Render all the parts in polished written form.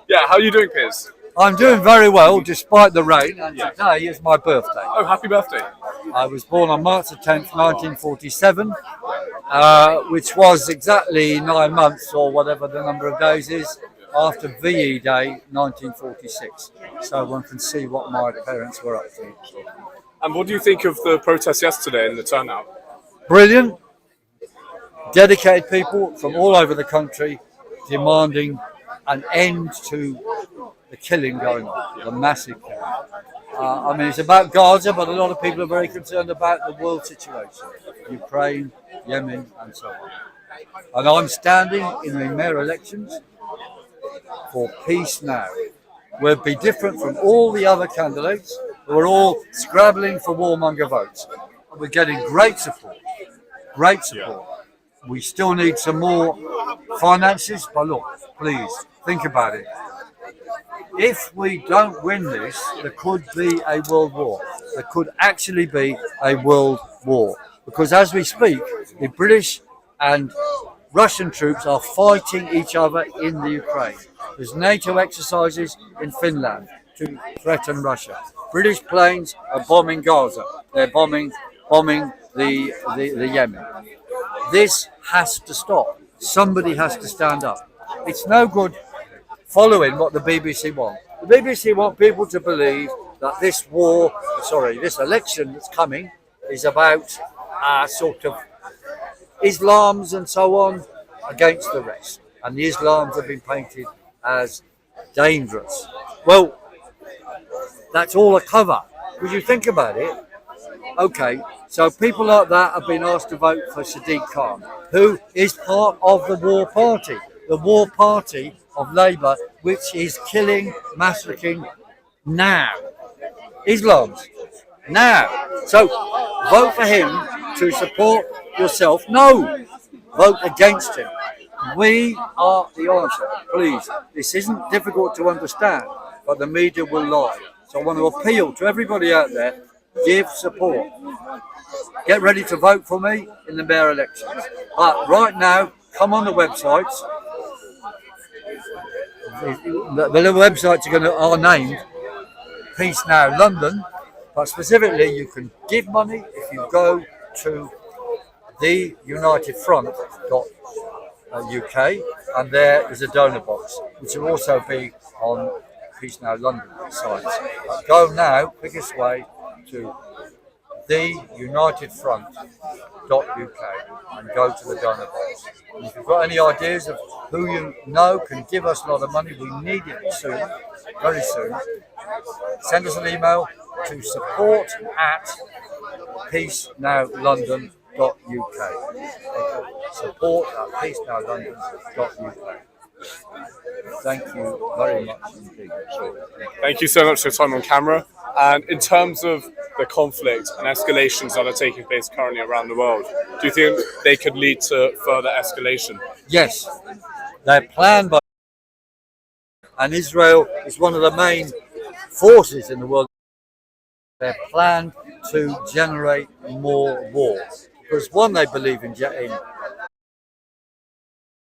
Yeah, how are you doing, Piers? I'm doing very well despite the rain, and today is my birthday. Oh, happy birthday. I was born on March the 10th, 1947, which was exactly 9 months or whatever the number of days is after VE Day 1946. So one can see what my parents were up to. And what do you think of the protest yesterday and the turnout? Brilliant, dedicated people from all over the country demanding an end to the killing going on, the massive killing. I mean, it's about Gaza, but a lot of people are very concerned about the world situation, Ukraine, Yemen, and so on. And I'm standing in the mayor elections for peace now. We'll be different from all the other candidates who are all scrabbling for warmonger votes. We're getting great support, great support. We still need some more finances, but look, please, think about it. If we don't win this, there could be a world war. There could actually be a world war. Because as we speak, the British and Russian troops are fighting each other in the Ukraine. There's NATO exercises in Finland to threaten Russia. British planes are bombing Gaza. They're bombing the Yemen. This has to stop. Somebody has to stand up. It's no good following what the BBC want. The BBC want people to believe that this election that's coming is about sort of Islams and so on against the rest. And the Islams have been painted as dangerous. Well, that's all a cover. Would you think about it? Okay, so people like that have been asked to vote for Sadiq Khan, who is part of the war party of Labour, which is killing, massacring now. Islams. Now. So vote for him to support yourself. No. Vote against him. We are the answer. Please. This isn't difficult to understand, but the media will lie. So I want to appeal to everybody out there, give support. Get ready to vote for me in the mayor elections. But right now, come on the websites. The websites are named Peace Now London, but specifically you can give money if you go to theunitedfront.uk, and there is a donor box, which will also be on Peace Now London sites. But go now, quickest way, to theunitedfront.uk and go to the donor box. And if you've got any ideas of who you know can give us a lot of money, we need it soon, very soon. Send us an email to support@peacenowlondon.uk. Support@peacenowlondon.uk. Thank you very much indeed. Thank you so much for your time on camera. And in terms of the conflict and escalations that are taking place currently around the world, do you think they could lead to further escalation? Yes, they're planned by, and Israel is one of the main forces in the world. They're planned to generate more war. Because one, they believe in.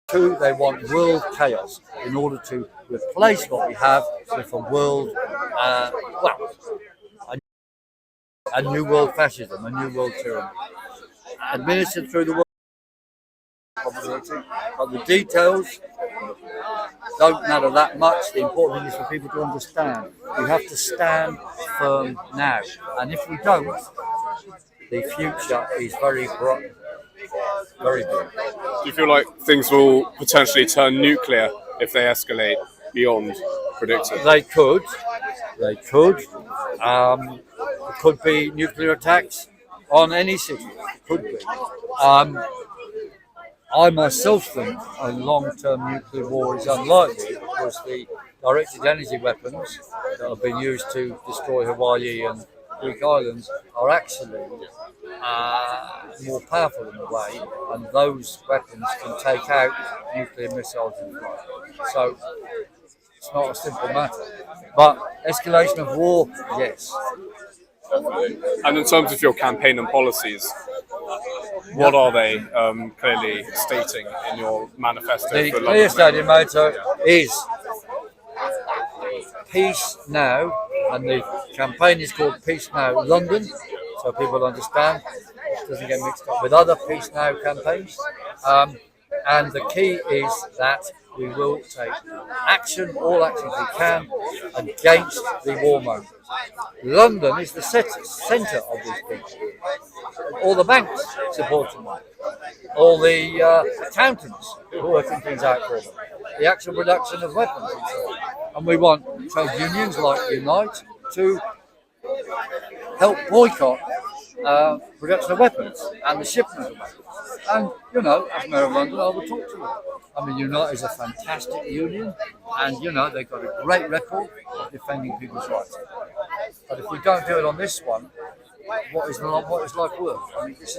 Two, they want world chaos in order to replace what we have with a world, a new world fascism, a new world tyranny, administered through the world. But the details don't matter that much. The important thing is for people to understand. We have to stand firm now, and if we don't, the future is very bright, very bright. Do you feel like things will potentially turn nuclear if they escalate beyond predicted? They could. There could be nuclear attacks on any city. It could be. I myself think a long-term nuclear war is unlikely because the directed energy weapons that have been used to destroy Hawaii and Greek islands are actually more powerful in a way, and those weapons can take out nuclear missiles in flight. So it's not a simple matter. But escalation of war, yes. And in terms of your campaign and policies, what are they clearly stating in your manifesto? The clear stated motto is Peace Now, and the campaign is called Peace Now London, so people understand. It doesn't get mixed up with other Peace Now campaigns. And the key is that we will take action, all actions we can, against the warmongers. London is the centre of these people. All the banks support them. All the accountants who are working things out for them. The actual production of weapons and so on. And we want trade unions like Unite to help boycott production of weapons and the shipment of weapons. And, you know, as Mayor of London, I would talk to them. I mean, Unite is a fantastic union, and, you know, they've got a great record of defending people's rights. But if we don't do it on this one, what is life worth? I mean, it's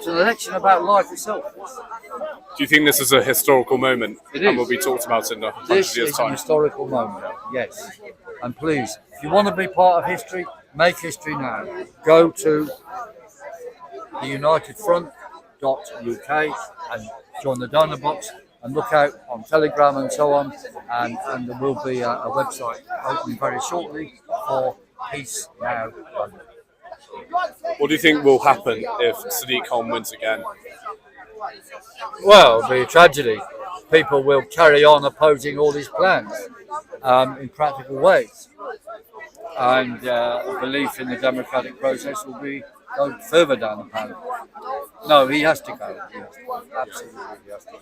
an election about life itself. Do you think this is a historical moment It and is. will be talked about in 100 This years' is an time? historical moment, yes. And please, if you want to be part of history, make history now. Go to the unitedfront.uk and join the donor box and look out on Telegram and so on. And there will be a website opening very shortly for Peace Now London. What do you think will happen if Sadiq Khan wins again? Well, it'll be a tragedy. People will carry on opposing all his plans in practical ways. And belief in the democratic process will be go further down the path. No, he has to go. He has to. Absolutely, he has to.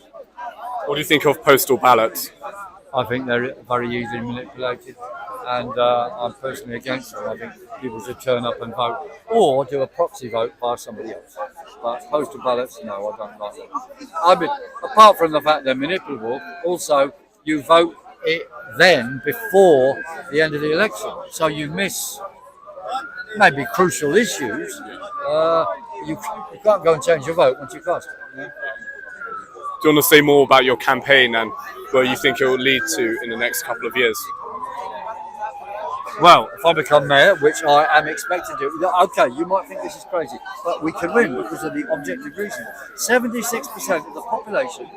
What do you think of postal ballots? I think they're very easily manipulated, and I'm personally against them. I think people should turn up and vote, or do a proxy vote by somebody else. But postal ballots, no, I don't like them. I mean, apart from the fact they're manipulable, also you vote it then before the end of the election, so you miss maybe crucial issues. You can't go and change your vote once you cast it. You know? Do you want to say more about your campaign and where you think it will lead to in the next couple of years? Well, if I become mayor, which I am expected to, okay, you might think this is crazy, but we can win because of the objective reason. 76% of the population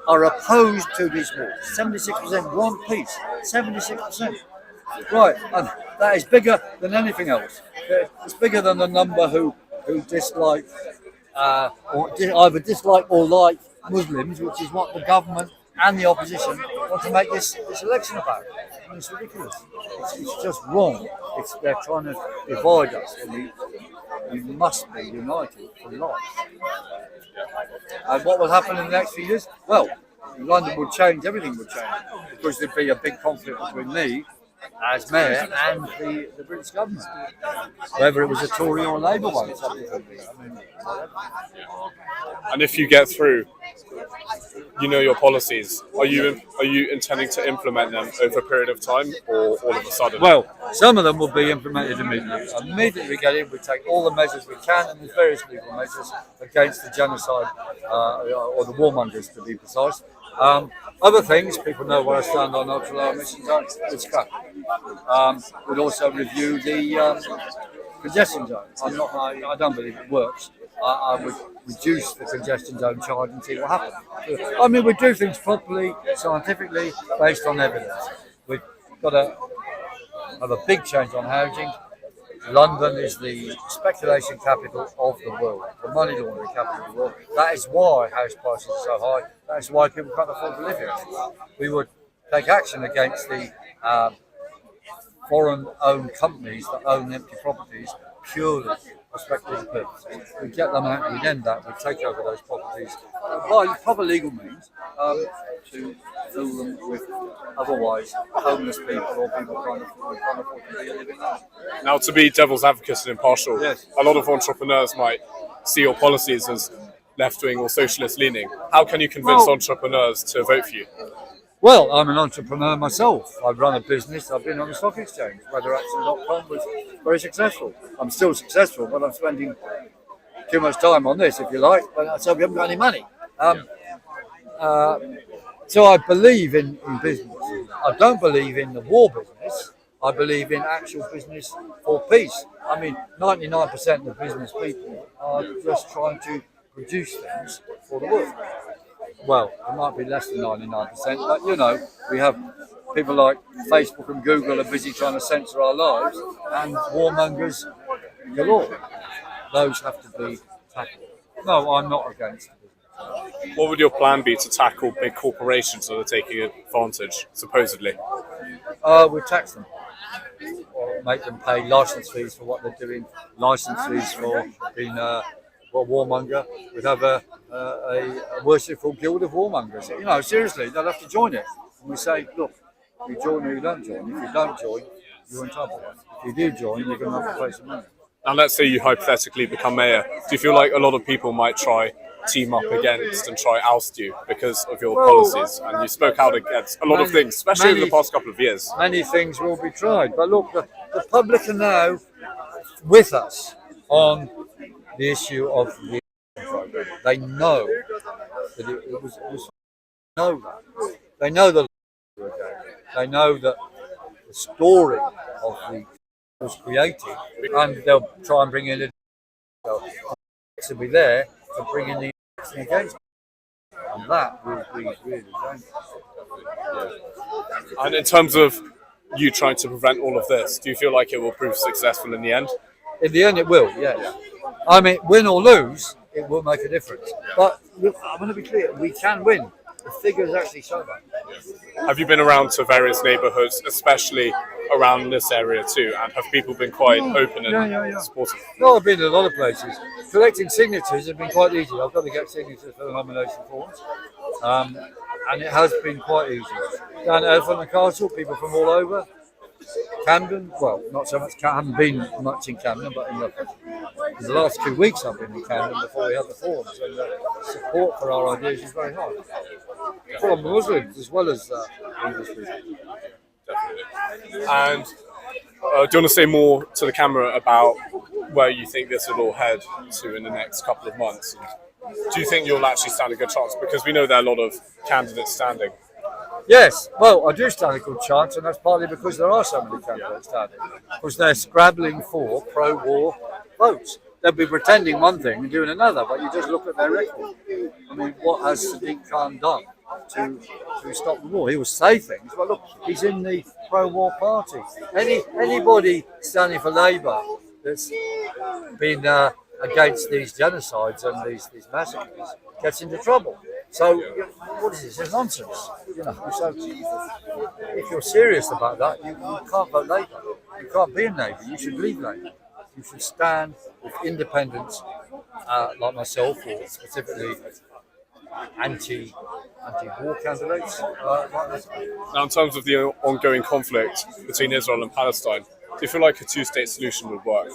are opposed to this war. 76% want peace. 76%. Right, and that is bigger than anything else. It's bigger than the number who dislike either dislike or like Muslims, which is what the government and the opposition want to make this election about. I mean, it's ridiculous. It's just wrong. They're trying to divide us, and we must be united for life. And what will happen in the next few years? Well, London will change, everything will change, because there'd be a big conflict between me as mayor and the British government, whether it was a Tory or a Labour one. It's up to them. I mean, And if you get through, you know your policies. Are you intending to implement them over a period of time, or all of a sudden? well, some of them will be implemented immediately. Immediately we get in, we take all the measures we can, and there's various legal measures against the genocide or the warmongers, to be precise. Other things, people know where I stand on ultra low emission zones. It's crap. We'll also review the congestion zone. I don't believe it works. I would reduce the congestion zone charge and see what happens. I mean, we do things properly, scientifically, based on evidence. We've got to have a big change on housing. London is the speculation capital of the world, the money laundering capital of the world. That is why house prices are so high. That is why people can't afford to live here. We would take action against the foreign-owned companies that own empty properties purely for speculative purposes. We get them out, we end that, we take over those properties by proper legal means to fill them with otherwise homeless people or people who can't afford to be living there. Now, to be devil's advocate and impartial, Yes. a lot of entrepreneurs might see your policies as left-wing or socialist-leaning. How can you convince entrepreneurs to vote for you? Well, I'm an entrepreneur myself. I've run a business. I've been on the stock exchange. Weatheraction.com was very successful. I'm still successful, but I'm spending too much time on this, if you like. But so we haven't got any money. So I believe in business. I don't believe in the war business. I believe in actual business for peace. I mean, 99% of business people are just trying to produce things for the world. Well, it might be less than 99%, but you know, we have people like Facebook and Google are busy trying to censor our lives, and warmongers galore. Those have to be tackled. No, I'm not against it. What would your plan be to tackle big corporations that are taking advantage, supposedly? We tax them, or make them pay license fees for what they're doing, license fees for being a warmonger. We'd have a worshipful guild of warmongers. You know, seriously, they'll have to join it. And we say, look, you join or you don't join. If you don't join, you're in trouble. If you do join, you're going to have to pay some money. And let's say you hypothetically become mayor. Do you feel like a lot of people might try team up against and try oust you because of your policies? And you spoke out against a lot of things, especially over the past couple of years. Many things will be tried. But look, the public are now with us on the issue of the program. They know that it was know that. They know the they know that the story of the was created, and they'll try and bring in to be there to bring in the action against it. And that will be really dangerous. And in terms of you trying to prevent all of this, do you feel like it will prove successful in the end? In the end, it will, yes. I mean, win or lose, it will make a difference. But look, I'm going to be clear, we can win. The figures actually show that. Have you been around to various neighbourhoods, especially around this area too? And have people been quite open and supportive? No, I've been in a lot of places. Collecting signatures has been quite easy. I've got to get signatures for the nomination forms. And it has been quite easy. Down at Elephant and Castle, people from all over. Camden, well, not so much. I haven't been much in Camden, but in the last 2 weeks I've been in Camden before we had the forums, and the support for our ideas is very high. From Muslims as well as English people. Definitely. And do you want to say more to the camera about where you think this will all head to in the next couple of months? And do you think you'll actually stand a good chance? Because we know there are a lot of candidates standing. Yes, well, I do stand a good chance, and that's partly because there are so many candidates standing. Because they're scrabbling for pro-war votes. They'll be pretending one thing and doing another, but you just look at their record. I mean, what has Sadiq Khan done to stop the war? He will say things, but look, he's in the pro-war party. Anybody standing for Labour that's been against these genocides and these massacres gets into trouble. So, what is this? It's nonsense. You know, so if you're serious about that, you can't vote Labour. You can't be in Labour. You should leave Labour. You should stand with independents like myself, or specifically anti-war candidates like this. Now, in terms of the ongoing conflict between Israel and Palestine, do you feel like a two-state solution would work?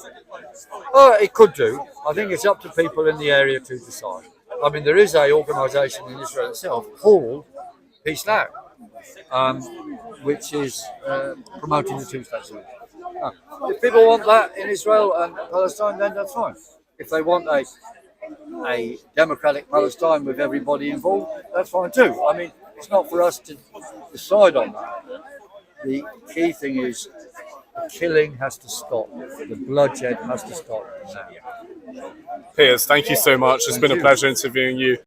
It could do. I think it's up to people in the area to decide. I mean, there is an organisation in Israel itself called Peace Now, which is promoting the two-state solution. If people want that in Israel and Palestine, then that's fine. If they want a democratic Palestine with everybody involved, that's fine too. I mean, it's not for us to decide on that. The key thing is the killing has to stop. The bloodshed has to stop now. Piers, thank you so much. It's been a pleasure interviewing you.